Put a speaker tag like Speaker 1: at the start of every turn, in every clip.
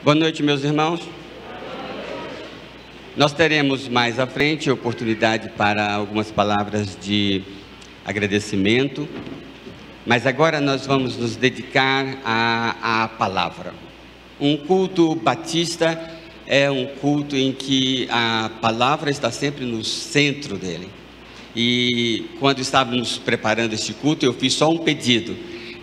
Speaker 1: Boa noite, meus irmãos. Nós teremos mais à frente oportunidade para algumas palavras de agradecimento, mas agora nós vamos nos dedicar à palavra. Um culto batista é um culto em que a palavra está sempre no centro dele. E quando estávamos preparando este culto, eu fiz só um pedido,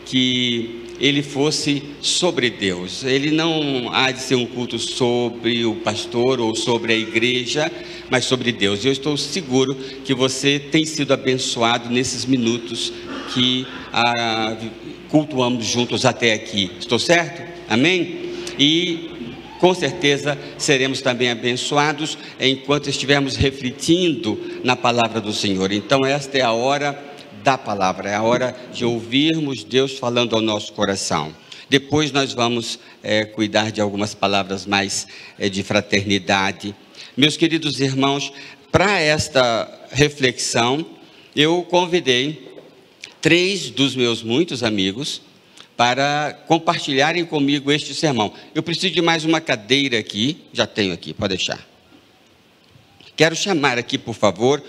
Speaker 1: que ele fosse sobre Deus. Ele não há de ser um culto sobre o pastor ou sobre a igreja, mas sobre Deus. E eu estou seguro que você tem sido abençoado nesses minutos que cultuamos juntos até aqui. Estou certo? Amém? E com certeza seremos também abençoados enquanto estivermos refletindo na palavra do Senhor. Então esta é a hora da palavra, é a hora de ouvirmos Deus falando ao nosso coração. Depois nós vamos cuidar de algumas palavras mais de fraternidade. Meus queridos irmãos, para esta reflexão, eu convidei 3 dos meus muitos amigos para compartilharem comigo este sermão. Eu preciso de mais uma cadeira aqui, já tenho aqui, pode deixar. Quero chamar aqui, por favor,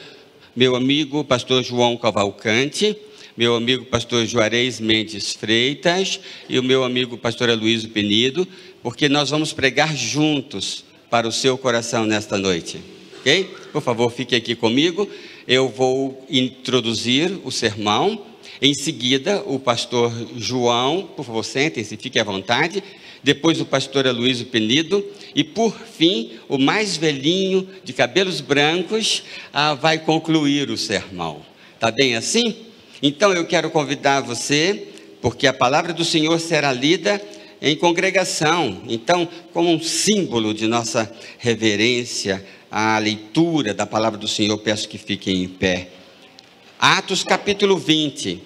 Speaker 1: meu amigo pastor João Cavalcante, meu amigo pastor Juarez Mendes Freitas e o meu amigo pastor Aloysio Penido, porque nós vamos pregar juntos para o seu coração nesta noite, ok? Por favor, fique aqui comigo, eu vou introduzir o sermão. Em seguida, o pastor João, por favor, sentem-se, fiquem à vontade. Depois o pastor Aloysio Penido. E por fim, o mais velhinho, de cabelos brancos, vai concluir o sermão. Está bem assim? Então eu quero convidar você, porque a palavra do Senhor será lida em congregação. Então, como um símbolo de nossa reverência à leitura da palavra do Senhor, peço que fiquem em pé. Atos capítulo 20,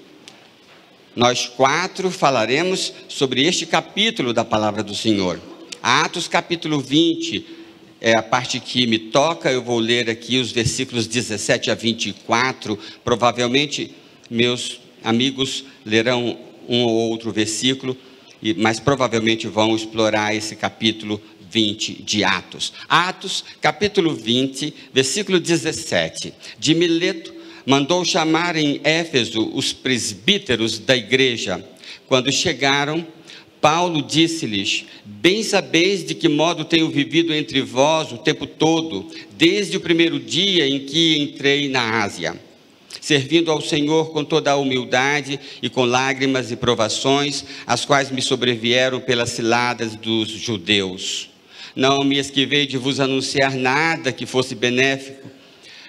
Speaker 1: nós 4 falaremos sobre este capítulo da palavra do Senhor. Atos capítulo 20 é a parte que me toca, eu vou ler aqui os versículos 17 a 24, provavelmente meus amigos lerão um ou outro versículo, mas provavelmente vão explorar esse capítulo 20 de Atos. Atos capítulo 20, versículo 17, de Mileto mandou chamar em Éfeso os presbíteros da igreja. Quando chegaram, Paulo disse-lhes: bem sabeis de que modo tenho vivido entre vós o tempo todo, desde o primeiro dia em que entrei na Ásia, servindo ao Senhor com toda a humildade e com lágrimas e provações, as quais me sobrevieram pelas ciladas dos judeus. Não me esquivei de vos anunciar nada que fosse benéfico,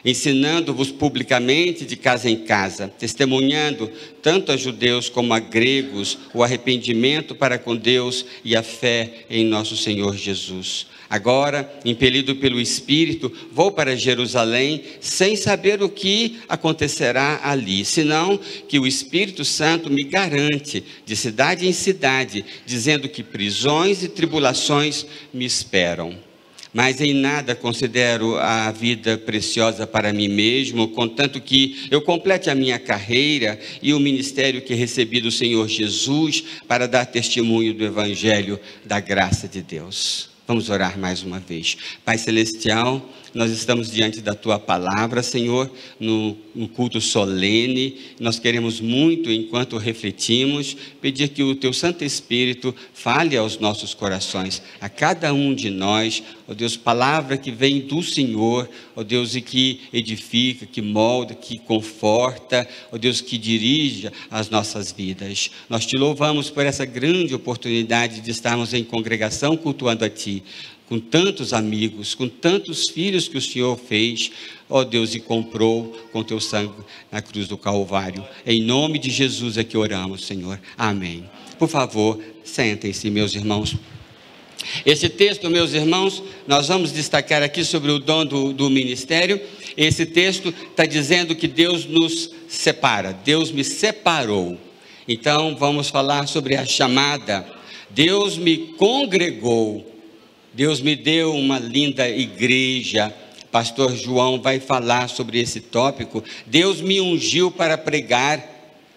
Speaker 1: ensinando-vos publicamente de casa em casa, testemunhando tanto a judeus como a gregos o arrependimento para com Deus e a fé em nosso Senhor Jesus. Agora, impelido pelo Espírito, vou para Jerusalém, sem saber o que acontecerá ali, senão que o Espírito Santo me garante de cidade em cidade, dizendo que prisões e tribulações me esperam. Mas em nada considero a vida preciosa para mim mesmo, contanto que eu complete a minha carreira e o ministério que recebi do Senhor Jesus para dar testemunho do Evangelho da graça de Deus. Vamos orar mais uma vez. Pai Celestial, nós estamos diante da Tua palavra, Senhor, no culto solene. Nós queremos muito, enquanto refletimos, pedir que o Teu Santo Espírito fale aos nossos corações, a cada um de nós, ó Deus, palavra que vem do Senhor, ó Deus, e que edifica, que molda, que conforta, ó Deus, que dirige as nossas vidas. Nós Te louvamos por essa grande oportunidade de estarmos em congregação cultuando a Ti, com tantos amigos, com tantos filhos que o Senhor fez, ó Deus, e comprou com Teu sangue na cruz do Calvário. Em nome de Jesus é que oramos, Senhor. Amém. Por favor, sentem-se, meus irmãos. Esse texto, meus irmãos, nós vamos destacar aqui sobre o dom do ministério. Esse texto está dizendo que Deus nos separa, Deus me separou. Então, vamos falar sobre a chamada. Deus me congregou, Deus me deu uma linda igreja. Pastor João vai falar sobre esse tópico. Deus me ungiu para pregar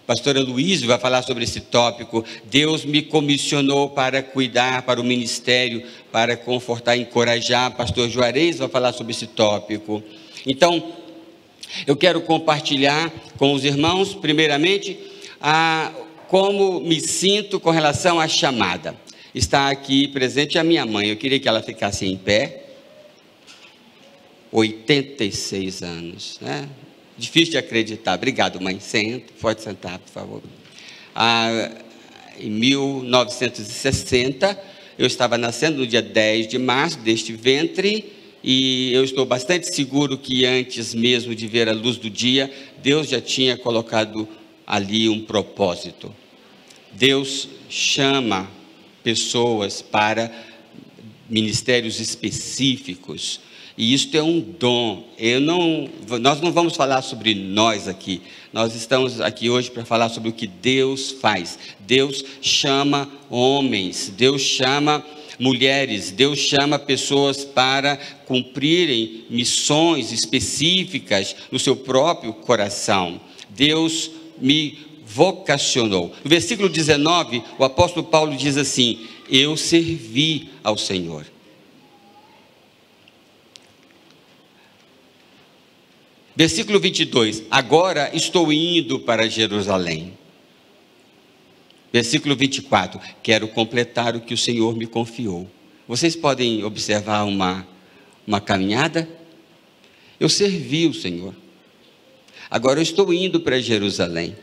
Speaker 1: Pastora Luísa vai falar sobre esse tópico. Deus me comissionou para cuidar, para o ministério, para confortar e encorajar. Pastor Juarez vai falar sobre esse tópico. Então, eu quero compartilhar com os irmãos, primeiramente, como me sinto com relação à chamada. Está aqui presente a minha mãe. Eu queria que ela ficasse em pé. 86 anos, né? Difícil de acreditar. Obrigado, mãe. Senta, pode sentar, por favor. Em 1960, eu estava nascendo no dia 10 de março deste ventre, e eu estou bastante seguro que antes mesmo de ver a luz do dia, Deus já tinha colocado ali um propósito. Deus chama pessoas para ministérios específicos. E isto é um dom. Nós não vamos falar sobre nós aqui. Nós estamos aqui hoje para falar sobre o que Deus faz. Deus chama homens, Deus chama mulheres, Deus chama pessoas para cumprirem missões específicas no seu próprio coração. Deus me vocacionou. No versículo 19, o apóstolo Paulo diz assim: eu servi ao Senhor. Versículo 22, agora estou indo para Jerusalém. Versículo 24, quero completar o que o Senhor me confiou. Vocês podem observar uma caminhada? Eu servi o Senhor. Agora eu estou indo para Jerusalém.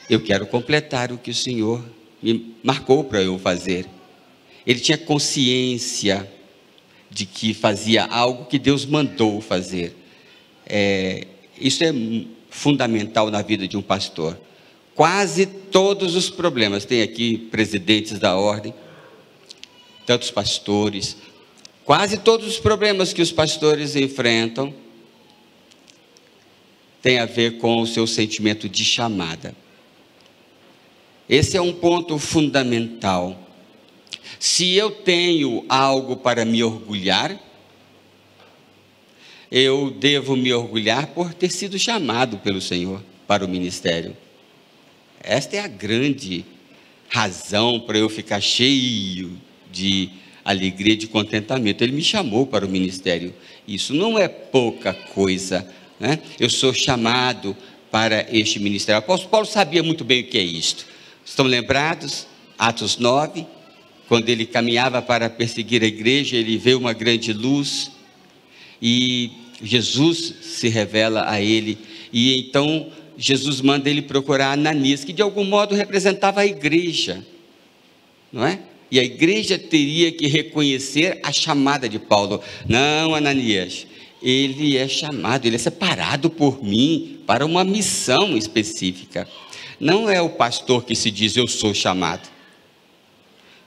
Speaker 1: Eu quero completar o que o Senhor me marcou para eu fazer. Ele tinha consciência de que fazia algo que Deus mandou fazer. Isso é fundamental na vida de um pastor. Quase todos os problemas, tem aqui presidentes da ordem, tantos pastores, quase todos os problemas que os pastores enfrentam tem a ver com o seu sentimento de chamada. Esse é um ponto fundamental. Se eu tenho algo para me orgulhar, eu devo me orgulhar por ter sido chamado pelo Senhor para o ministério. Esta é a grande razão para eu ficar cheio de alegria, de contentamento. Ele me chamou para o ministério. Isso não é pouca coisa, né? Eu sou chamado para este ministério. O apóstolo Paulo sabia muito bem o que é isto. Estão lembrados? Atos 9, quando ele caminhava para perseguir a igreja, ele vê uma grande luz e Jesus se revela a ele, e então Jesus manda ele procurar Ananias, que de algum modo representava a igreja, não é? E a igreja teria que reconhecer a chamada de Paulo. Não, Ananias, ele é chamado, ele é separado por mim para uma missão específica. Não é o pastor que se diz eu sou chamado.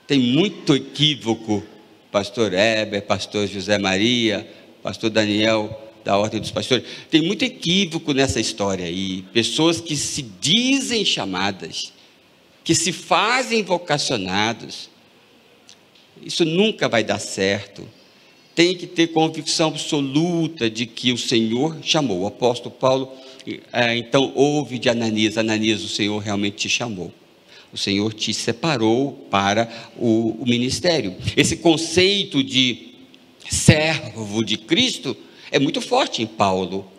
Speaker 1: Tem muito equívoco, pastor Heber, pastor José Maria, pastor Daniel, da Ordem dos Pastores, tem muito equívoco nessa história aí. Pessoas que se dizem chamadas, que se fazem vocacionados. Isso nunca vai dar certo. Tem que ter convicção absoluta de que o Senhor chamou. O apóstolo Paulo, então, ouve de Ananias: Ananias, o Senhor realmente te chamou. O Senhor te separou para o ministério. Esse conceito de servo de Cristo é muito forte em Paulo.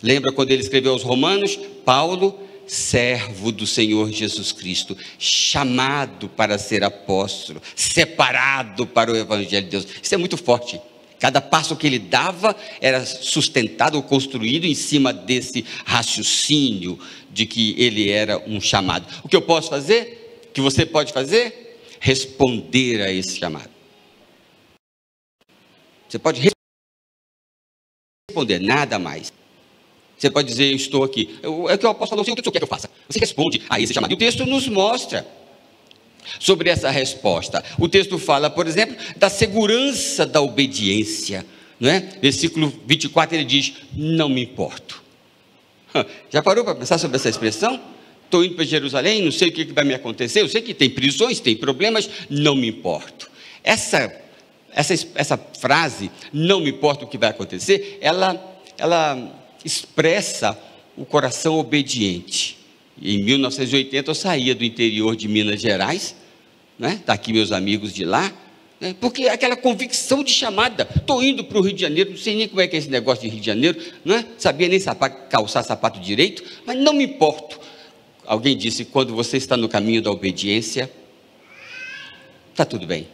Speaker 1: Lembra quando ele escreveu aos Romanos? Paulo, servo do Senhor Jesus Cristo, chamado para ser apóstolo, separado para o Evangelho de Deus. Isso é muito forte. Cada passo que ele dava era sustentado ou construído em cima desse raciocínio de que ele era um chamado. O que eu posso fazer? O que você pode fazer? Responder a esse chamado. Você pode responder, nada mais. Você pode dizer: eu estou aqui. É o que o apóstolo falou: o que o senhor quer que eu faça? Você responde a esse chamado. E o texto nos mostra sobre essa resposta. O texto fala, por exemplo, da segurança da obediência, não é? Versículo 24, ele diz: não me importo. Já parou para pensar sobre essa expressão? Estou indo para Jerusalém, não sei o que vai me acontecer, eu sei que tem prisões, tem problemas, não me importo. Essa frase, não me importa o que vai acontecer, ela expressa o coração obediente. Em 1980 eu saía do interior de Minas Gerais, né? Tá aqui meus amigos de lá, né? Porque aquela convicção de chamada, estou indo para o Rio de Janeiro, não sei nem como é que é esse negócio de Rio de Janeiro, né? Sabia nem calçar sapato direito, mas não me importo. Alguém disse, quando você está no caminho da obediência, está tudo bem.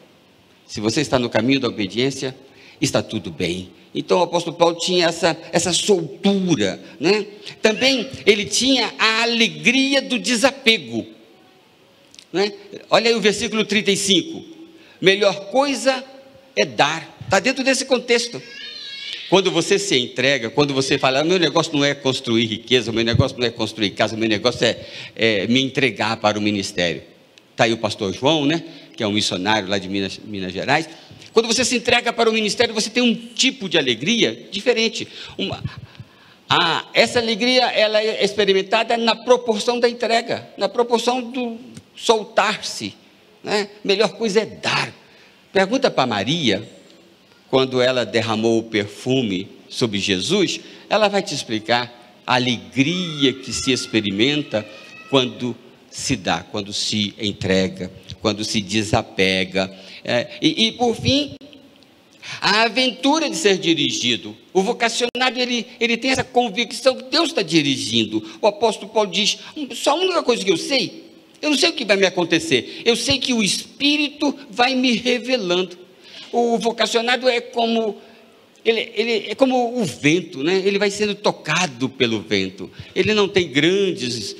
Speaker 1: Se você está no caminho da obediência, está tudo bem. Então o apóstolo Paulo tinha essa soltura, né? Também ele tinha a alegria do desapego, né? Olha aí o versículo 35, melhor coisa é dar, está dentro desse contexto. Quando você se entrega, quando você fala, meu negócio não é construir riqueza, meu negócio não é construir casa, meu negócio é me entregar para o ministério. Está aí o pastor João, né? Que é um missionário lá de Minas Gerais. Quando você se entrega para o ministério, você tem um tipo de alegria diferente. Essa alegria ela é experimentada na proporção da entrega, na proporção do soltar-se, né? Melhor coisa é dar. Pergunta para Maria, quando ela derramou o perfume sobre Jesus, ela vai te explicar a alegria que se experimenta quando se dá, quando se entrega, quando se desapega. E por fim, a aventura de ser dirigido. O vocacionado, ele tem essa convicção que Deus está dirigindo. O apóstolo Paulo diz, só a única coisa que eu não sei o que vai me acontecer, eu sei que o Espírito vai me revelando. O vocacionado é como ele é como o vento, né? Ele vai sendo tocado pelo vento. Ele não tem grandes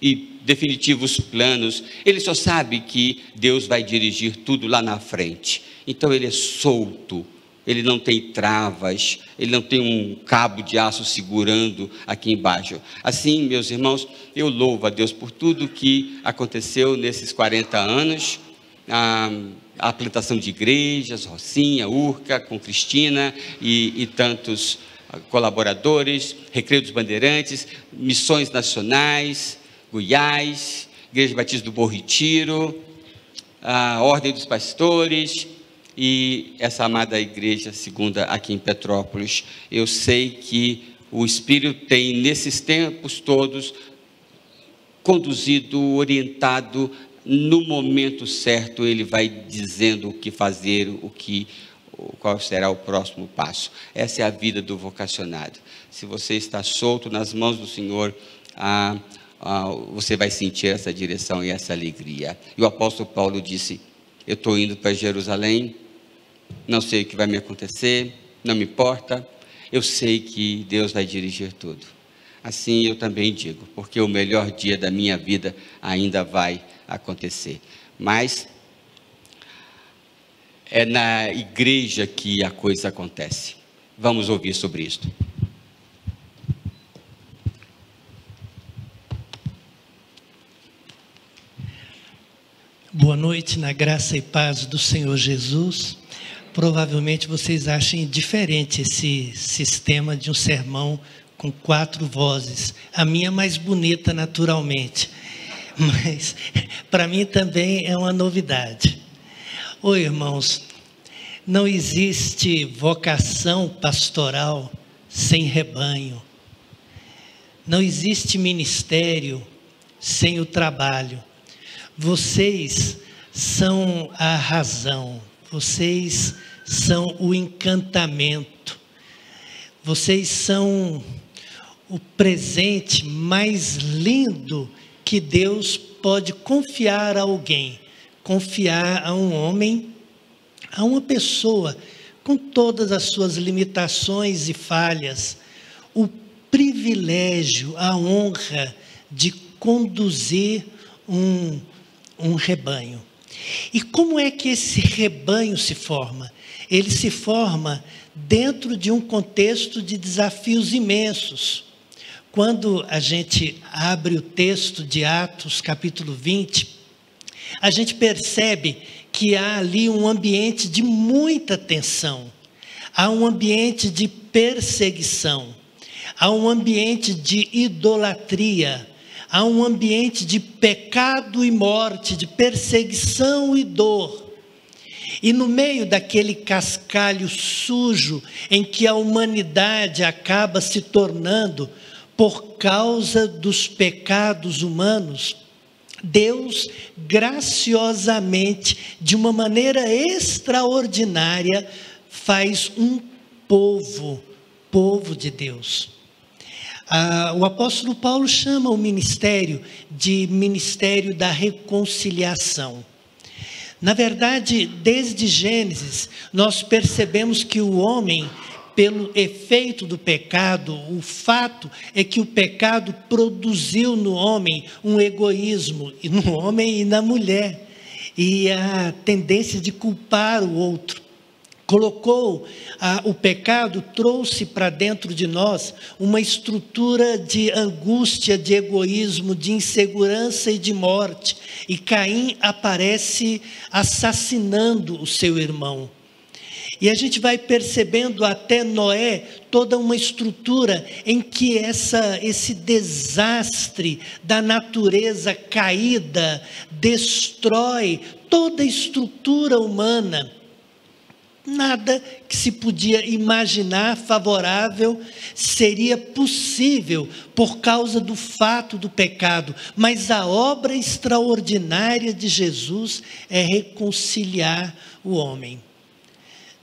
Speaker 1: e definitivos planos. Ele só sabe que Deus vai dirigir tudo lá na frente. Então ele é solto. Ele não tem travas. Ele não tem um cabo de aço segurando aqui embaixo. Assim, meus irmãos, eu louvo a Deus por tudo que aconteceu nesses 40 anos. A plantação de igrejas, Rocinha, Urca, com Cristina e tantos colaboradores, Recreio dos Bandeirantes, missões nacionais, Goiás, Igreja Batista do Bom Retiro, a Ordem dos Pastores e essa amada igreja segunda aqui em Petrópolis. Eu sei que o Espírito tem nesses tempos todos conduzido, orientado. No momento certo ele vai dizendo o que fazer, qual será o próximo passo. Essa é a vida do vocacionado. Se você está solto nas mãos do Senhor, você vai sentir essa direção e essa alegria. E o apóstolo Paulo disse, eu estou indo para Jerusalém, não sei o que vai me acontecer, não me importa, eu sei que Deus vai dirigir tudo. Assim eu também digo, porque o melhor dia da minha vida ainda vai acontecer. Mas é na igreja que a coisa acontece. Vamos ouvir sobre isso.
Speaker 2: Boa noite, na graça e paz do Senhor Jesus. Provavelmente vocês achem diferente esse sistema de um sermão com 4 vozes. A minha é mais bonita naturalmente, mas para mim também é uma novidade. Oi, irmãos, não existe vocação pastoral sem rebanho. Não existe ministério sem o trabalho. Vocês são a razão, vocês são o encantamento, vocês são o presente mais lindo que Deus pode confiar a alguém, confiar a um homem, a uma pessoa, com todas as suas limitações e falhas, o privilégio, a honra de conduzir um rebanho. E como é que esse rebanho se forma? Ele se forma dentro de um contexto de desafios imensos. Quando a gente abre o texto de Atos, capítulo 20, a gente percebe que há ali um ambiente de muita tensão, há um ambiente de perseguição, há um ambiente de idolatria, há um ambiente de pecado e morte, de perseguição e dor. E no meio daquele cascalho sujo em que a humanidade acaba se tornando por causa dos pecados humanos, Deus graciosamente, de uma maneira extraordinária, faz um povo de Deus. O apóstolo Paulo chama o ministério de ministério da reconciliação. Na verdade, desde Gênesis, nós percebemos que o homem, pelo efeito do pecado, o fato é que o pecado produziu no homem um egoísmo, e no homem e na mulher, e a tendência de culpar o outro. O pecado trouxe para dentro de nós uma estrutura de angústia, de egoísmo, de insegurança e de morte. E Caim aparece assassinando o seu irmão. E a gente vai percebendo até Noé toda uma estrutura em que esse desastre da natureza caída destrói toda a estrutura humana. Nada que se podia imaginar favorável seria possível por causa do fato do pecado, mas a obra extraordinária de Jesus é reconciliar o homem.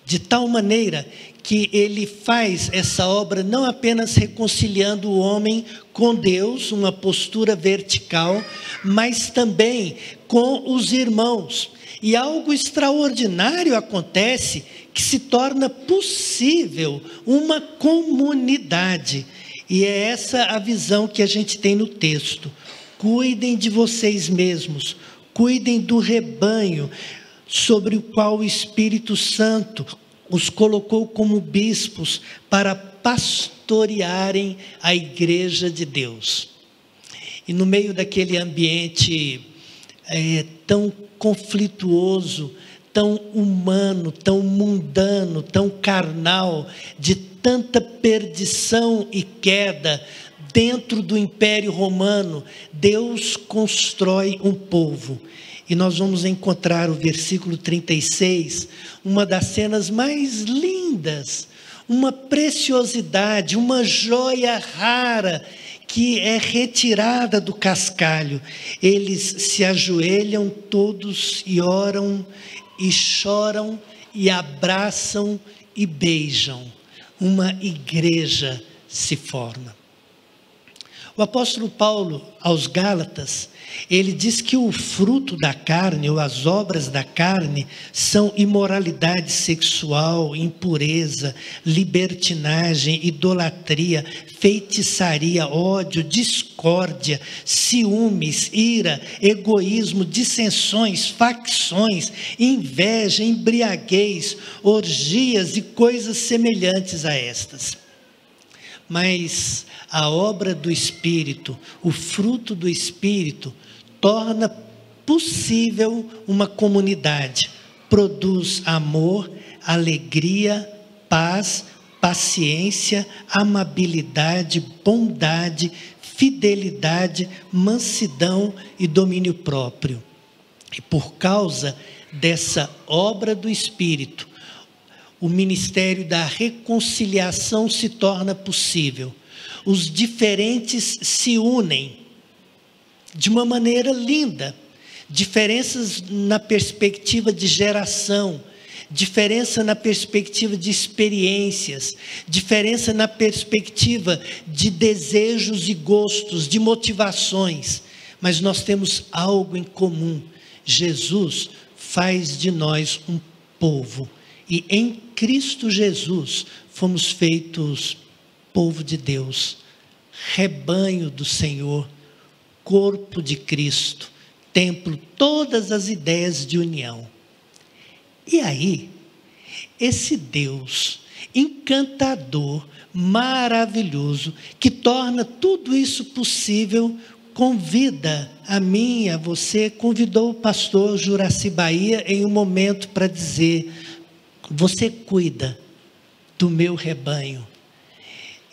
Speaker 2: De tal maneira que ele faz essa obra não apenas reconciliando o homem com Deus, uma postura vertical, mas também com os irmãos. E algo extraordinário acontece que se torna possível uma comunidade. E é essa a visão que a gente tem no texto. Cuidem de vocês mesmos, cuidem do rebanho sobre o qual o Espírito Santo os colocou como bispos para pastorearem a igreja de Deus. E no meio daquele ambiente tão conflituoso, tão humano, tão mundano, tão carnal, de tanta perdição e queda dentro do Império Romano, Deus constrói um povo. E nós vamos encontrar o versículo 36, uma das cenas mais lindas, uma preciosidade, uma joia rara, que é retirada do cascalho. Eles se ajoelham todos e oram, e choram, e abraçam, e beijam. Uma igreja se forma. O apóstolo Paulo, aos Gálatas, ele diz que o fruto da carne, ou as obras da carne, são imoralidade sexual, impureza, libertinagem, idolatria, feitiçaria, ódio, discórdia, ciúmes, ira, egoísmo, dissensões, facções, inveja, embriaguez, orgias e coisas semelhantes a estas. Mas a obra do Espírito, o fruto do Espírito, torna possível uma comunidade. Produz amor, alegria, paz, paciência, amabilidade, bondade, fidelidade, mansidão e domínio próprio. E por causa dessa obra do Espírito, o ministério da reconciliação se torna possível. Os diferentes se unem de uma maneira linda. Diferenças na perspectiva de geração, diferença na perspectiva de experiências, diferença na perspectiva de desejos e gostos, de motivações. Mas nós temos algo em comum. Jesus faz de nós um povo. E em Cristo Jesus fomos feitos povo de Deus, rebanho do Senhor, corpo de Cristo, templo, todas as ideias de união. E aí, esse Deus encantador, maravilhoso, que torna tudo isso possível, convida a mim e a você, convidou o pastor Juraci Bahia em um momento para dizer: você cuida do meu rebanho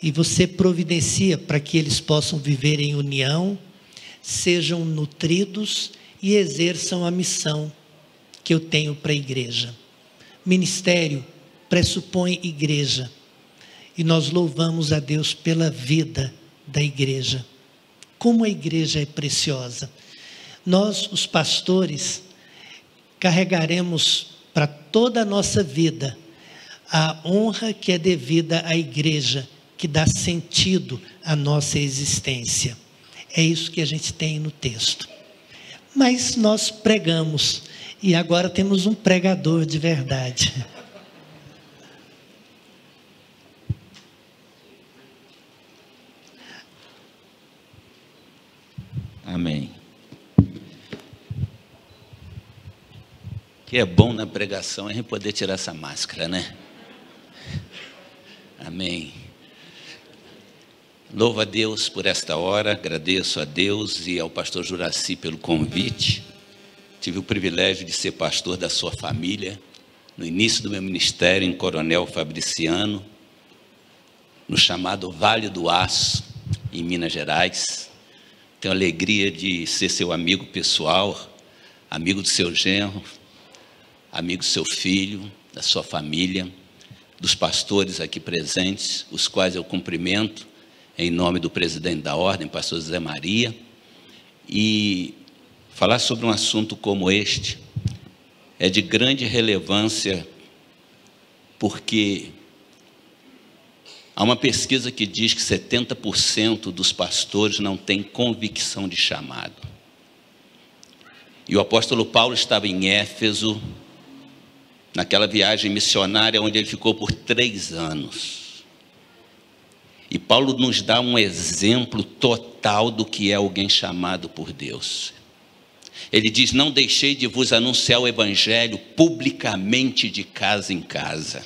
Speaker 2: e você providencia para que eles possam viver em união, sejam nutridos e exerçam a missão que eu tenho para a igreja. Ministério pressupõe igreja, e nós louvamos a Deus pela vida da igreja. Como a igreja é preciosa. Nós, os pastores, carregaremos para toda a nossa vida a honra que é devida à igreja, que dá sentido à nossa existência. É isso que a gente tem no texto. Mas nós pregamos, e agora temos um pregador de verdade.
Speaker 3: Amém. O que é bom na pregação é a gente poder tirar essa máscara, né? Amém. Louvo a Deus por esta hora, agradeço a Deus e ao pastor Juraci pelo convite. Tive o privilégio de ser pastor da sua família, no início do meu ministério em Coronel Fabriciano, no chamado Vale do Aço, em Minas Gerais. Tenho a alegria de ser seu amigo pessoal, amigo do seu genro, amigo do seu filho, da sua família, dos pastores aqui presentes, os quais eu cumprimento em nome do presidente da ordem, pastor José Maria. E falar sobre um assunto como este é de grande relevância, porque há uma pesquisa que diz que 70% dos pastores não têm convicção de chamado. E o apóstolo Paulo estava em Éfeso, naquela viagem missionária onde ele ficou por 3 anos. E Paulo nos dá um exemplo total do que é alguém chamado por Deus. Ele diz: não deixei de vos anunciar o evangelho publicamente de casa em casa.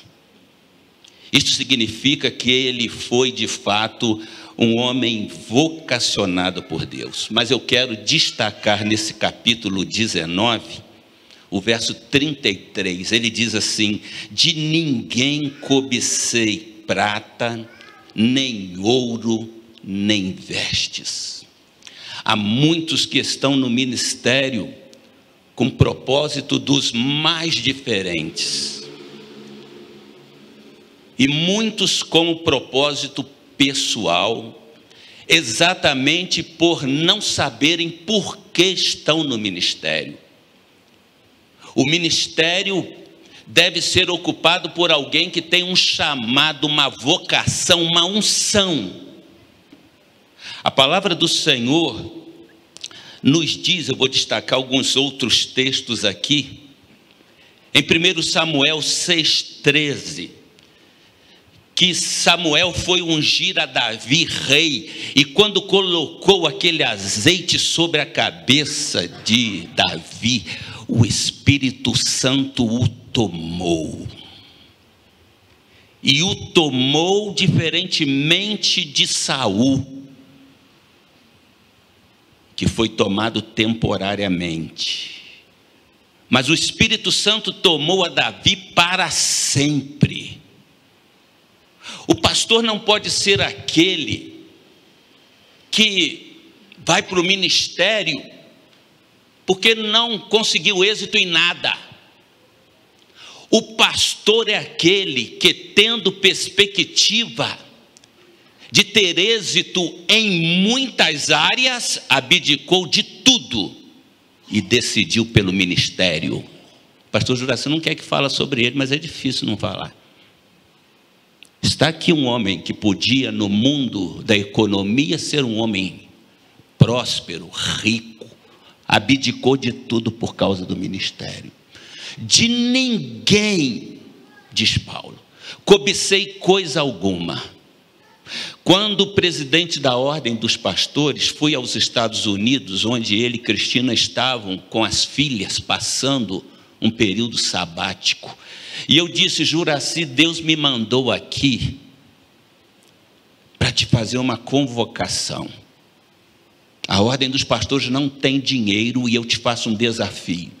Speaker 3: Isto significa que ele foi de fato um homem vocacionado por Deus. Mas eu quero destacar nesse capítulo 19, o verso 33, ele diz assim: de ninguém cobicei prata, nem ouro, nem vestes. Há muitos que estão no ministério com propósito dos mais diferentes. E muitos com o propósito pessoal, exatamente por não saberem por que estão no ministério. O ministério deve ser ocupado por alguém que tem um chamado, uma vocação, uma unção. A palavra do Senhor nos diz, eu vou destacar alguns outros textos aqui, em 1 Samuel 6,13, que Samuel foi ungir a Davi rei, e quando colocou aquele azeite sobre a cabeça de Davi, o Espírito Santo o tomou. E o tomou diferentemente de Saul, que foi tomado temporariamente. Mas o Espírito Santo tomou a Davi para sempre. O pastor não pode ser aquele que vai para o ministério porque não conseguiu êxito em nada. O pastor é aquele que, tendo perspectiva de ter êxito em muitas áreas, abdicou de tudo e decidiu pelo ministério. O pastor Juraci não quer que fale sobre ele, mas é difícil não falar. Está aqui um homem que podia, no mundo da economia, ser um homem próspero, rico, abdicou de tudo por causa do ministério. De ninguém, diz Paulo, cobicei coisa alguma. Quando o presidente da ordem dos pastores foi aos Estados Unidos, onde ele e Cristina estavam com as filhas passando um período sabático, e eu disse: Juraci, Deus me mandou aqui para te fazer uma convocação. A ordem dos pastores não tem dinheiro e eu te faço um desafio.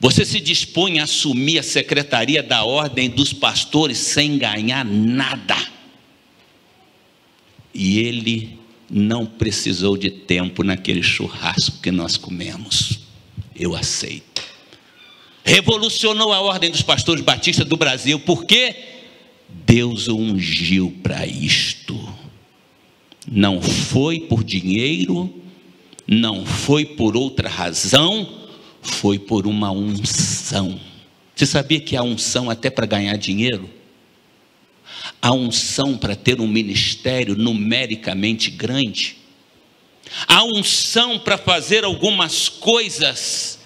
Speaker 3: Você se dispõe a assumir a secretaria da ordem dos pastores sem ganhar nada? E ele não precisou de tempo naquele churrasco que nós comemos. Eu aceito. Revolucionou a ordem dos pastores batistas do Brasil, porque Deus o ungiu para isto. Não foi por dinheiro, não foi por outra razão, foi por uma unção. Você sabia que há unção até para ganhar dinheiro? Há unção para ter um ministério numericamente grande? Há unção para fazer algumas coisas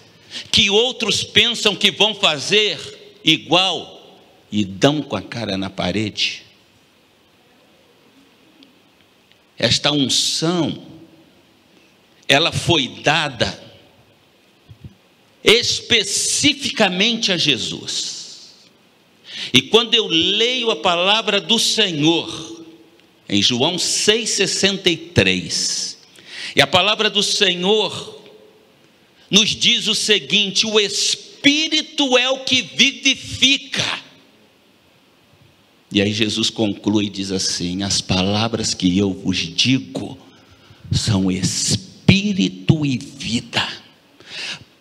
Speaker 3: que outros pensam que vão fazer igual e dão com a cara na parede? Esta unção, ela foi dada especificamente a Jesus. E quando eu leio a palavra do Senhor, em João 6,63, e a palavra do Senhor nos diz o seguinte: o Espírito é o que vivifica. E aí Jesus conclui e diz assim: as palavras que eu vos digo são espírito e vida.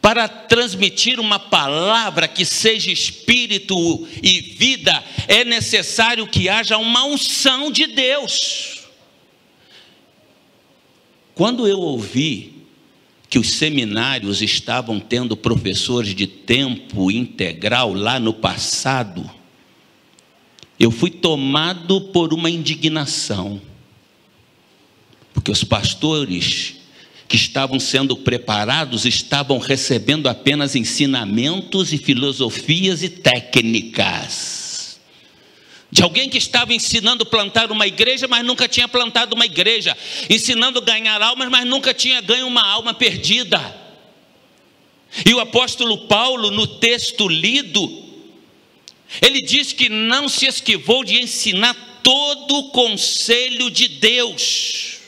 Speaker 3: Para transmitir uma palavra que seja espírito e vida, é necessário que haja uma unção de Deus. Quando eu ouvi que os seminários estavam tendo professores de tempo integral lá no passado, eu fui tomado por uma indignação, porque os pastores que estavam sendo preparados estavam recebendo apenas ensinamentos e filosofias e técnicas de alguém que estava ensinando a plantar uma igreja, mas nunca tinha plantado uma igreja, ensinando a ganhar almas, mas nunca tinha ganho uma alma perdida. E o apóstolo Paulo, no texto lido, ele diz que não se esquivou de ensinar todo o conselho de Deus.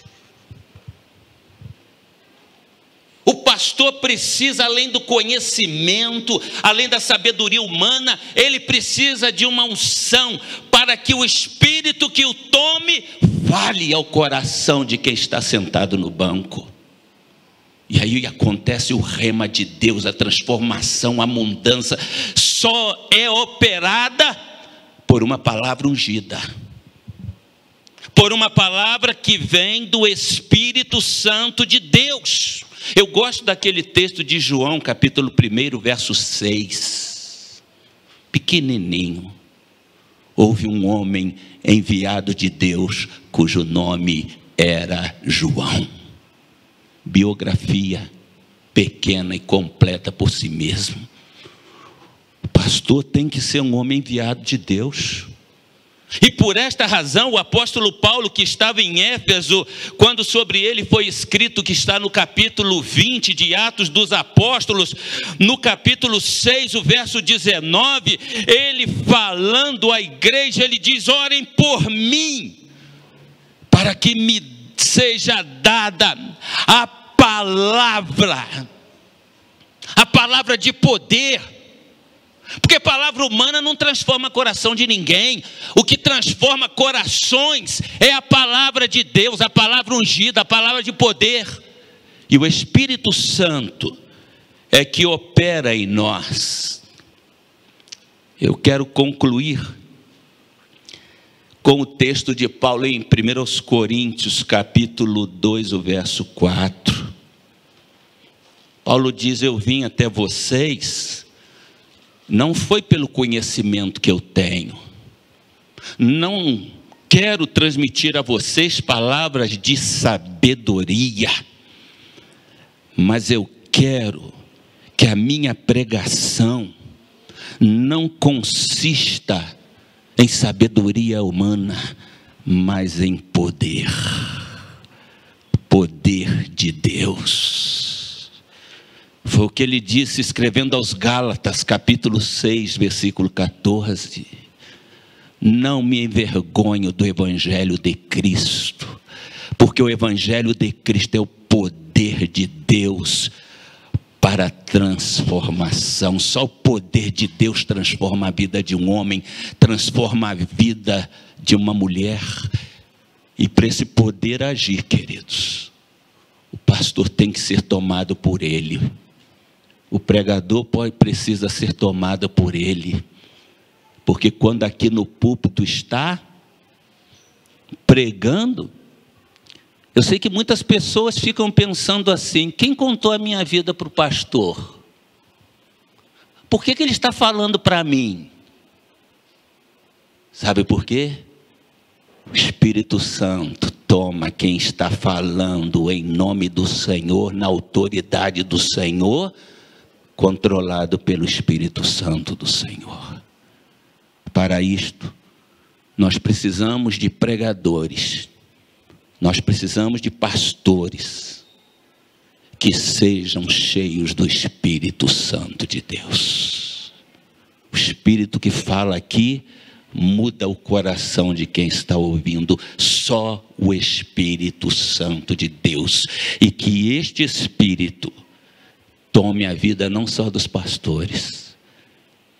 Speaker 3: O pastor precisa, além do conhecimento, além da sabedoria humana, ele precisa de uma unção para que o Espírito que o tome fale ao coração de quem está sentado no banco. E aí acontece o rema de Deus, a transformação, a mudança, só é operada por uma palavra ungida, por uma palavra que vem do Espírito Santo de Deus. Eu gosto daquele texto de João, capítulo 1, verso 6. Pequenininho. Houve um homem enviado de Deus, cujo nome era João. Biografia pequena e completa por si mesmo. O pastor tem que ser um homem enviado de Deus. E por esta razão o apóstolo Paulo, que estava em Éfeso, quando sobre ele foi escrito, que está no capítulo 20 de Atos dos Apóstolos, no capítulo 6, o verso 19, ele falando à igreja, ele diz: orem por mim, para que me seja dada a palavra de poder. Porque palavra humana não transforma coração de ninguém. O que transforma corações é a palavra de Deus, a palavra ungida, a palavra de poder. E o Espírito Santo é que opera em nós. Eu quero concluir com o texto de Paulo em 1 Coríntios, capítulo 2, o verso 4. Paulo diz: eu vim até vocês, não foi pelo conhecimento que eu tenho, não quero transmitir a vocês palavras de sabedoria, mas eu quero que a minha pregação não consista em sabedoria humana, mas em poder de Deus. Foi o que ele disse escrevendo aos Gálatas, capítulo 6, versículo 14. Não me envergonho do evangelho de Cristo, porque o evangelho de Cristo é o poder de Deus para a transformação. Só o poder de Deus transforma a vida de um homem, transforma a vida de uma mulher. E para esse poder agir, queridos, o pastor tem que ser tomado por ele. O pregador precisa ser tomado por ele. Porque quando aqui no púlpito está pregando, Eu sei que muitas pessoas ficam pensando assim: quem contou a minha vida para o pastor? Por que ele está falando para mim? Sabe por quê? O Espírito Santo toma quem está falando em nome do Senhor, na autoridade do Senhor, controlado pelo Espírito Santo do Senhor. Para isto, nós precisamos de pregadores, nós precisamos de pastores que sejam cheios do Espírito Santo de Deus. O Espírito que fala aqui muda o coração de quem está ouvindo. Só o Espírito Santo de Deus. E que este Espírito tome a vida não só dos pastores,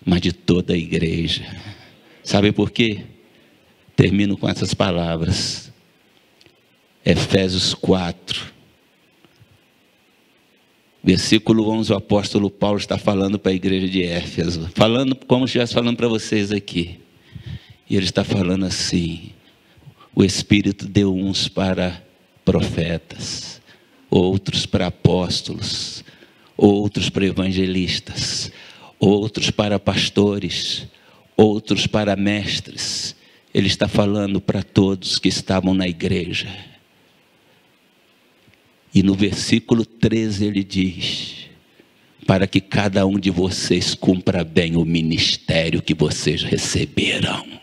Speaker 3: mas de toda a igreja. Sabe por quê? Termino com essas palavras. Efésios 4. Versículo 11, o apóstolo Paulo está falando para a igreja de Éfeso, falando como se estivesse falando para vocês aqui. E ele está falando assim: o Espírito deu uns para profetas, outros para apóstolos, outros para evangelistas, outros para pastores, outros para mestres. Ele está falando para todos que estavam na igreja. E no versículo 13 ele diz: para que cada um de vocês cumpra bem o ministério que vocês receberam.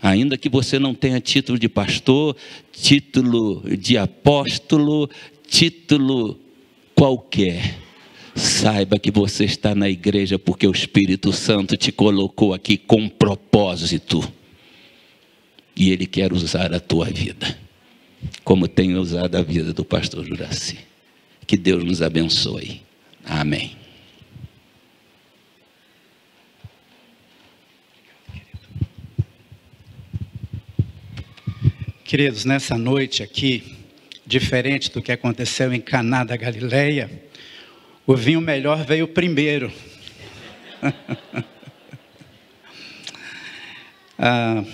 Speaker 3: Ainda que você não tenha título de pastor, título de apóstolo, título qualquer, saiba que você está na igreja porque o Espírito Santo te colocou aqui com um propósito. E Ele quer usar a tua vida, como tem usado a vida do pastor Juraci. Que Deus nos abençoe. Amém.
Speaker 4: Queridos, nessa noite aqui, diferente do que aconteceu em Caná da Galileia, o vinho melhor veio primeiro.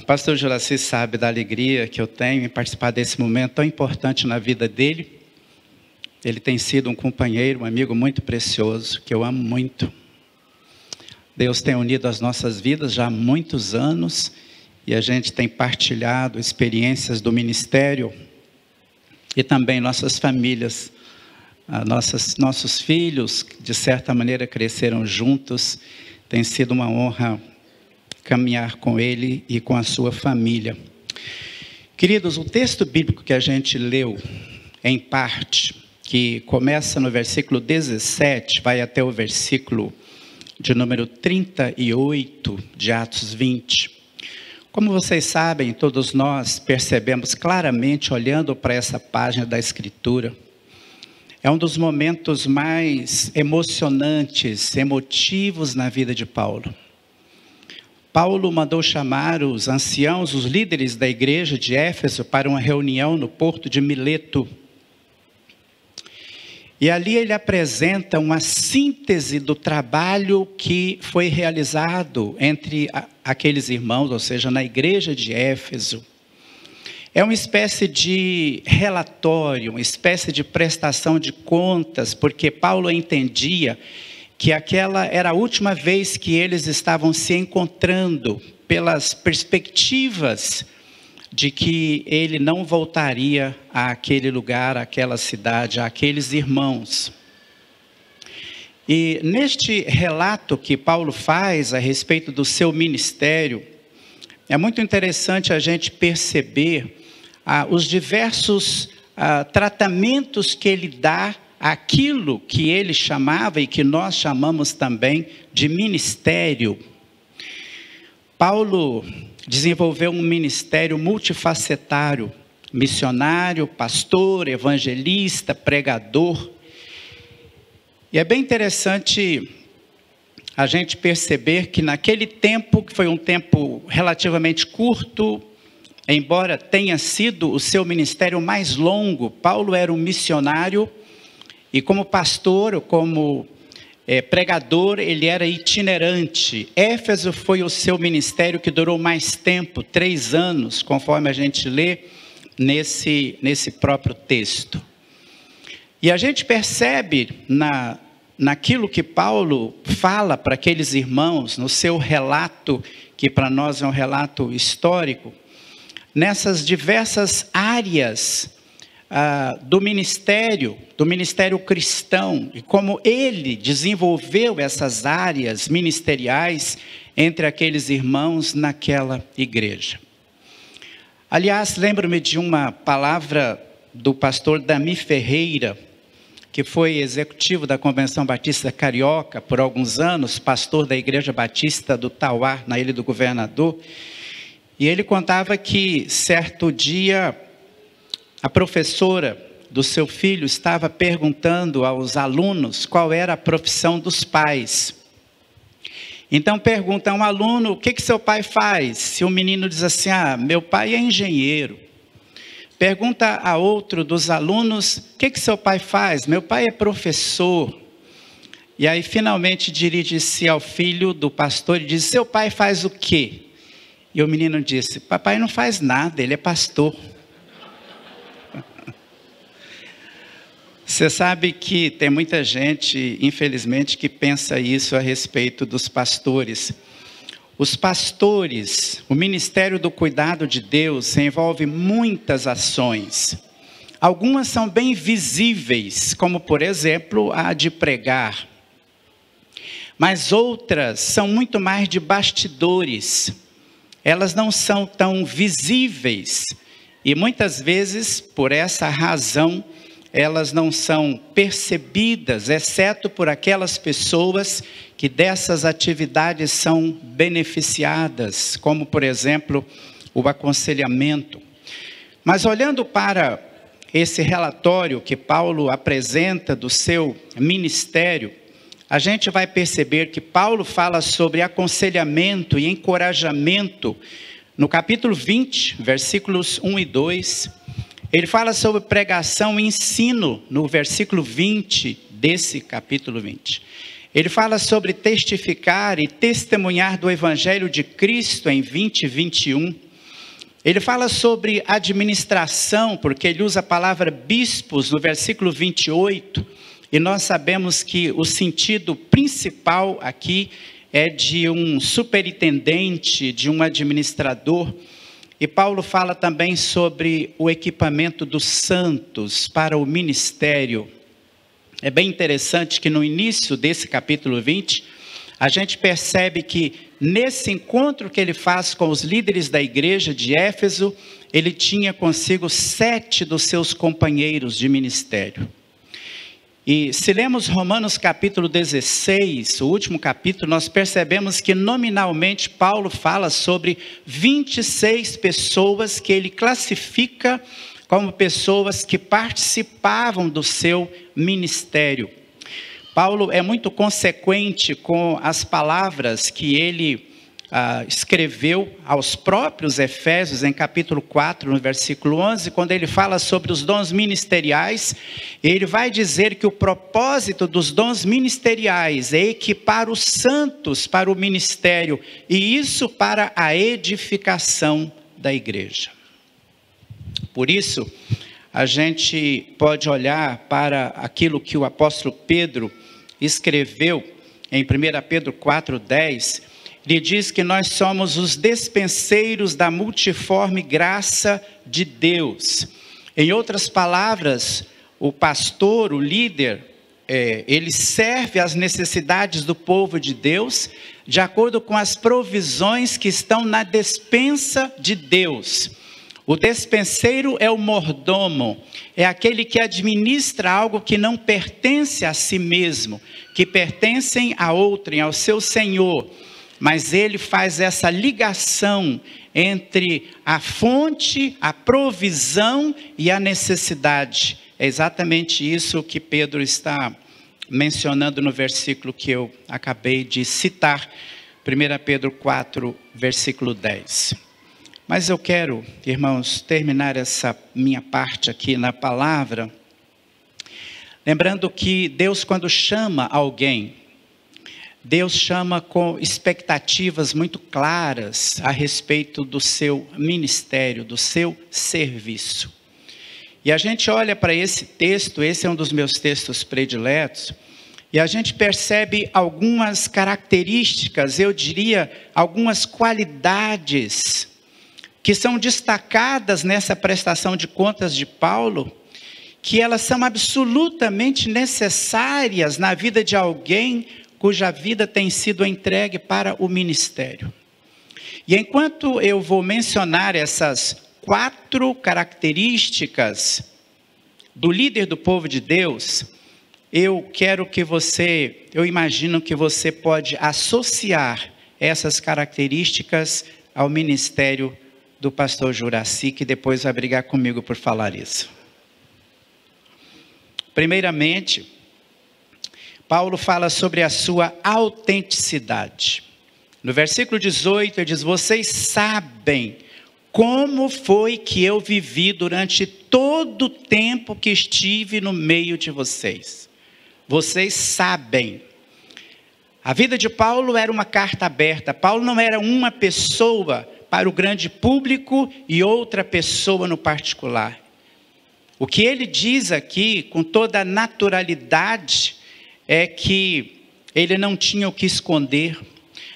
Speaker 4: Pastor Juraci sabe da alegria que eu tenho em participar desse momento tão importante na vida dele. Ele tem sido um companheiro, um amigo muito precioso, que eu amo muito. Deus tem unido as nossas vidas já há muitos anos, e a gente tem partilhado experiências do ministério, e também nossas famílias, nossos filhos, de certa maneira cresceram juntos. Tem sido uma honra caminhar com ele e com a sua família. Queridos, o texto bíblico que a gente leu, em parte, que começa no versículo 17, vai até o versículo de número 38 de Atos 20. Como vocês sabem, todos nós percebemos claramente, olhando para essa página da Escritura, é um dos momentos mais emocionantes, emotivos na vida de Paulo. Paulo mandou chamar os anciãos, os líderes da igreja de Éfeso, para uma reunião no porto de Mileto. E ali ele apresenta uma síntese do trabalho que foi realizado entre aqueles irmãos, ou seja, na igreja de Éfeso. É uma espécie de relatório, uma espécie de prestação de contas, porque Paulo entendia que aquela era a última vez que eles estavam se encontrando, pelas perspectivas de que ele não voltaria àquele lugar, àquela cidade, àqueles irmãos. E neste relato que Paulo faz a respeito do seu ministério, é muito interessante a gente perceber os diversos tratamentos que ele dá àquilo que ele chamava e que nós chamamos também de ministério. Paulo desenvolveu um ministério multifacetário, missionário, pastor, evangelista, pregador. E é bem interessante a gente perceber que naquele tempo, que foi um tempo relativamente curto, embora tenha sido o seu ministério mais longo, Paulo era um missionário e como pastor, como pregador, ele era itinerante. Éfeso foi o seu ministério que durou mais tempo, 3 anos, conforme a gente lê nesse próprio texto. E a gente percebe naquilo que Paulo fala para aqueles irmãos, no seu relato, que para nós é um relato histórico, nessas diversas áreas do ministério cristão, e como ele desenvolveu essas áreas ministeriais entre aqueles irmãos naquela igreja. Aliás, lembro-me de uma palavra do pastor Dami Ferreira, que foi executivo da Convenção Batista Carioca por alguns anos, pastor da Igreja Batista do Tauá, na Ilha do Governador, e ele contava que certo dia a professora do seu filho estava perguntando aos alunos qual era a profissão dos pais. Então pergunta a um aluno: o que seu pai faz? Se o menino diz assim: meu pai é engenheiro. Pergunta a outro dos alunos: o que seu pai faz? Meu pai é professor. E aí finalmente dirige-se ao filho do pastor e diz: seu pai faz o quê? E o menino disse: papai não faz nada, ele é pastor. Você sabe que tem muita gente, infelizmente, que pensa isso a respeito dos pastores. Os pastores, o ministério do cuidado de Deus envolve muitas ações. Algumas são bem visíveis, como por exemplo a de pregar. Mas outras são muito mais de bastidores. Elas não são tão visíveis. E muitas vezes, por essa razão, elas não são percebidas, exceto por aquelas pessoas que dessas atividades são beneficiadas, como por exemplo, o aconselhamento. Mas olhando para esse relatório que Paulo apresenta do seu ministério, a gente vai perceber que Paulo fala sobre aconselhamento e encorajamento no capítulo 20, versículos 1 e 2. Ele fala sobre pregação e ensino no versículo 20 desse capítulo 20. Ele fala sobre testificar e testemunhar do Evangelho de Cristo em 20 e 21. Ele fala sobre administração, porque ele usa a palavra bispos no versículo 28. E nós sabemos que o sentido principal aqui é de um superintendente, de um administrador. E Paulo fala também sobre o equipamento dos santos para o ministério. É bem interessante que no início desse capítulo 20, a gente percebe que nesse encontro que ele faz com os líderes da igreja de Éfeso, ele tinha consigo 7 dos seus companheiros de ministério. E se lemos Romanos capítulo 16, o último capítulo, nós percebemos que nominalmente Paulo fala sobre 26 pessoas que ele classifica como pessoas que participavam do seu ministério. Paulo é muito consequente com as palavras que ele escreveu aos próprios Efésios, em capítulo 4, no versículo 11, quando ele fala sobre os dons ministeriais. Ele vai dizer que o propósito dos dons ministeriais é equipar os santos para o ministério, e isso para a edificação da igreja. Por isso, a gente pode olhar para aquilo que o apóstolo Pedro escreveu em 1 Pedro 4:10, ele diz que nós somos os despenseiros da multiforme graça de Deus. Em outras palavras, o pastor, o líder, ele serve às necessidades do povo de Deus, de acordo com as provisões que estão na despensa de Deus. O despenseiro é o mordomo, é aquele que administra algo que não pertence a si mesmo, que pertencem a outrem, ao seu senhor. Mas ele faz essa ligação entre a fonte, a provisão e a necessidade. É exatamente isso que Pedro está mencionando no versículo que eu acabei de citar, 1 Pedro 4, versículo 10. Mas eu quero, irmãos, terminar essa minha parte aqui na palavra, lembrando que Deus, quando chama alguém, Deus chama com expectativas muito claras a respeito do seu ministério, do seu serviço. E a gente olha para esse texto, esse é um dos meus textos prediletos, e a gente percebe algumas características, eu diria, algumas qualidades que são destacadas nessa prestação de contas de Paulo, que elas são absolutamente necessárias na vida de alguém cuja vida tem sido entregue para o ministério. E enquanto eu vou mencionar essas 4 características do líder do povo de Deus, eu imagino que você pode associar essas características ao ministério do pastor Juraci, que depois vai brigar comigo por falar isso. Primeiramente, Paulo fala sobre a sua autenticidade. No versículo 18, ele diz: vocês sabem como foi que eu vivi durante todo o tempo que estive no meio de vocês. Vocês sabem. A vida de Paulo era uma carta aberta. Paulo não era uma pessoa para o grande público e outra pessoa no particular. O que ele diz aqui, com toda a naturalidade, é que ele não tinha o que esconder,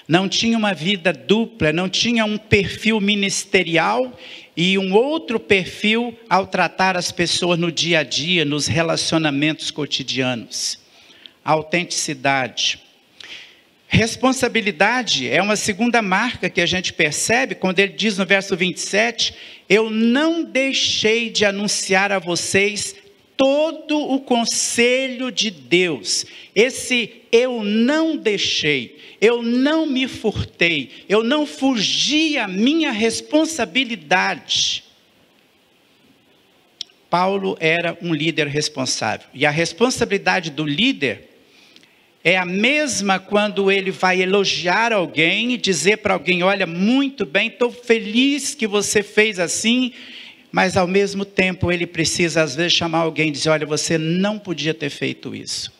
Speaker 4: não tinha uma vida dupla, não tinha um perfil ministerial e um outro perfil ao tratar as pessoas no dia a dia, nos relacionamentos cotidianos. Autenticidade. Responsabilidade é uma segunda marca que a gente percebe quando ele diz no verso 27, eu não deixei de anunciar a vocês todo o conselho de Deus. Esse eu não deixei, eu não me furtei, eu não fugi à minha responsabilidade. Paulo era um líder responsável. E a responsabilidade do líder é a mesma quando ele vai elogiar alguém e dizer para alguém, olha, muito bem, estou feliz que você fez assim, mas ao mesmo tempo ele precisa às vezes chamar alguém e dizer, olha, você não podia ter feito isso.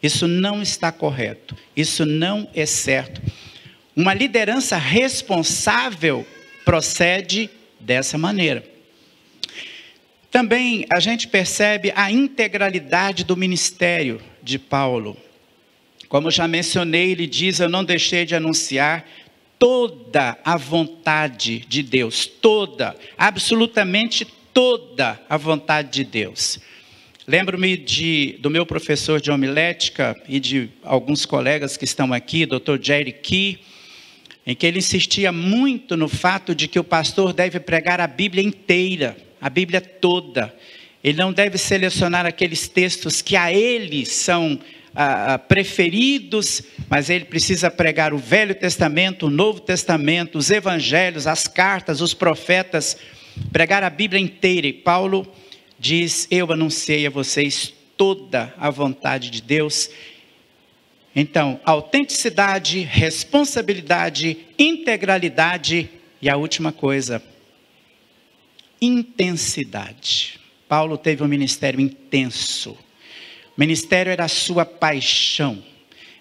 Speaker 4: Isso não está correto, isso não é certo. Uma liderança responsável procede dessa maneira. Também a gente percebe a integralidade do ministério de Paulo. Como já mencionei, ele diz, eu não deixei de anunciar toda a vontade de Deus, toda, absolutamente toda a vontade de Deus. Lembro-me do meu professor de homilética e de alguns colegas que estão aqui, Dr. Jerry Key, em que ele insistia muito no fato de que o pastor deve pregar a Bíblia inteira, a Bíblia toda. Ele não deve selecionar aqueles textos que a ele são preferidos, mas ele precisa pregar o Velho Testamento, o Novo Testamento, os Evangelhos, as cartas, os profetas, pregar a Bíblia inteira. E Paulo diz, eu anunciei a vocês toda a vontade de Deus. Então, autenticidade, responsabilidade, integralidade e a última coisa, intensidade. Paulo teve um ministério intenso. O ministério era a sua paixão.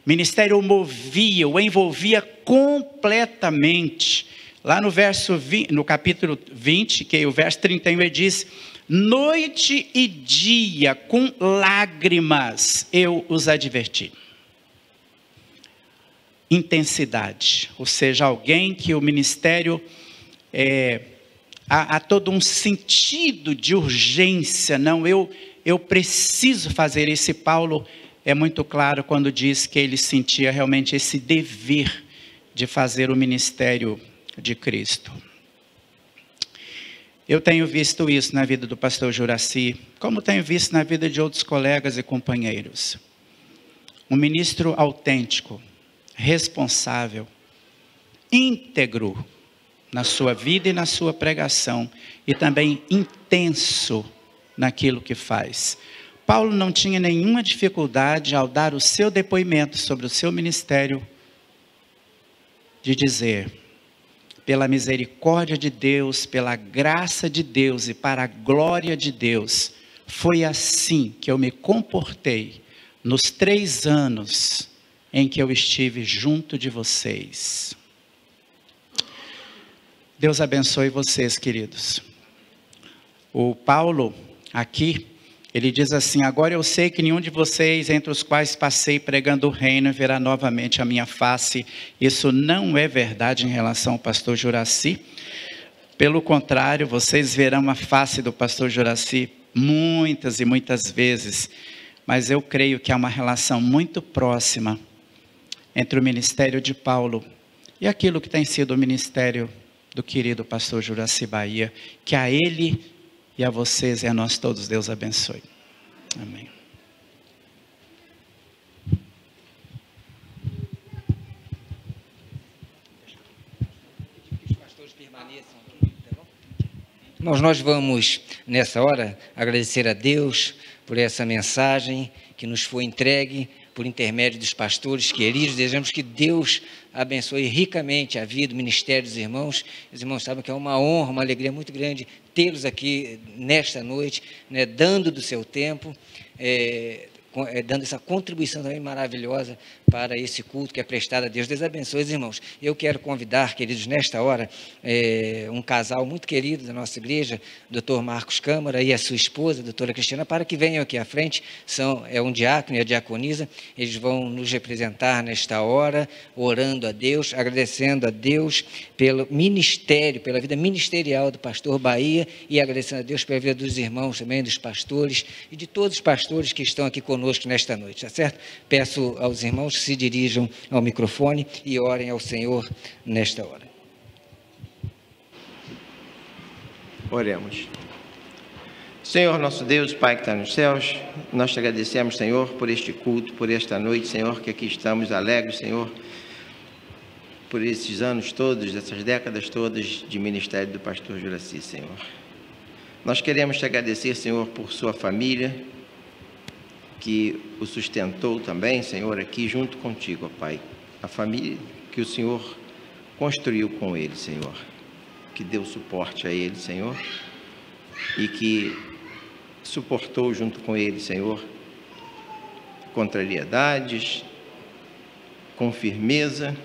Speaker 4: O ministério o movia, o envolvia completamente. Lá no capítulo 20, que é o verso 31, ele diz, noite e dia, com lágrimas, eu os adverti. Intensidade, ou seja, alguém que o ministério há todo um sentido de urgência. Não, eu preciso fazer. Esse Paulo é muito claro quando diz que ele sentia realmente esse dever de fazer o ministério de Cristo. Eu tenho visto isso na vida do pastor Juraci, como tenho visto na vida de outros colegas e companheiros. Um ministro autêntico, responsável, íntegro na sua vida e na sua pregação, e também intenso naquilo que faz. Paulo não tinha nenhuma dificuldade ao dar o seu depoimento sobre o seu ministério, de dizer, pela misericórdia de Deus, pela graça de Deus e para a glória de Deus, foi assim que eu me comportei nos 3 anos em que eu estive junto de vocês. Deus abençoe vocês, queridos. O Paulo, aqui, ele diz assim: agora eu sei que nenhum de vocês, entre os quais passei pregando o reino, verá novamente a minha face. Isso não é verdade em relação ao pastor Juraci. Pelo contrário, vocês verão a face do pastor Juraci muitas e muitas vezes. Mas eu creio que há uma relação muito próxima entre o ministério de Paulo e aquilo que tem sido o ministério do querido pastor Juraci Bahia. Que a ele e a vocês e a nós todos Deus abençoe. Amém.
Speaker 5: Nós vamos, nessa hora, agradecer a Deus por essa mensagem que nos foi entregue por intermédio dos pastores queridos. Desejamos que Deus abençoe ricamente a vida, o ministério dos irmãos. Os irmãos sabem que é uma honra, uma alegria muito grande tê-los aqui nesta noite, né, dando do seu tempo, dando essa contribuição também maravilhosa para esse culto que é prestado a Deus. Deus abençoe os irmãos. Eu quero convidar, queridos, nesta hora, um casal muito querido da nossa igreja, Dr. Marcos Câmara e a sua esposa, doutora Cristina, para que venham aqui à frente. É um diácono e a diaconisa. Eles vão nos representar nesta hora, orando a Deus, agradecendo a Deus pelo ministério, pela vida ministerial do pastor Bahia, e agradecendo a Deus pela vida dos irmãos também, dos pastores e de todos os pastores que estão aqui conosco nesta noite, tá certo? Peço aos irmãos que se dirijam ao microfone e orem ao Senhor nesta hora.
Speaker 6: Oremos. Senhor nosso Deus, Pai que está nos céus, nós te agradecemos, Senhor, por este culto, por esta noite, Senhor, que aqui estamos alegres, Senhor, por esses anos todos, essas décadas todas de ministério do pastor Juraci, Senhor. Nós queremos te agradecer, Senhor, por sua família, que o sustentou também, Senhor, aqui junto contigo, ó Pai. A família que o Senhor construiu com ele, Senhor. Que deu suporte a ele, Senhor. E que suportou junto com ele, Senhor, contrariedades, com firmeza,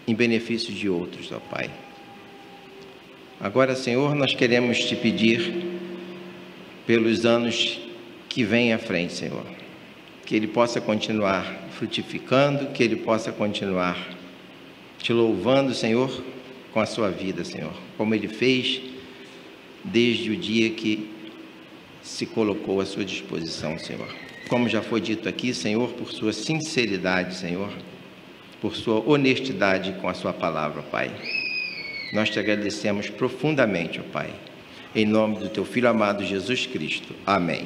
Speaker 6: em benefício de outros, ó Pai. Agora, Senhor, nós queremos te pedir pelos anos que vêm à frente, Senhor. Que ele possa continuar frutificando, que ele possa continuar te louvando, Senhor, com a sua vida, Senhor, como ele fez desde o dia que se colocou à sua disposição, Senhor. Como já foi dito aqui, Senhor, por sua sinceridade, Senhor, por sua honestidade com a sua palavra, Pai. Nós te agradecemos profundamente, ó Pai, em nome do teu Filho amado Jesus Cristo. Amém.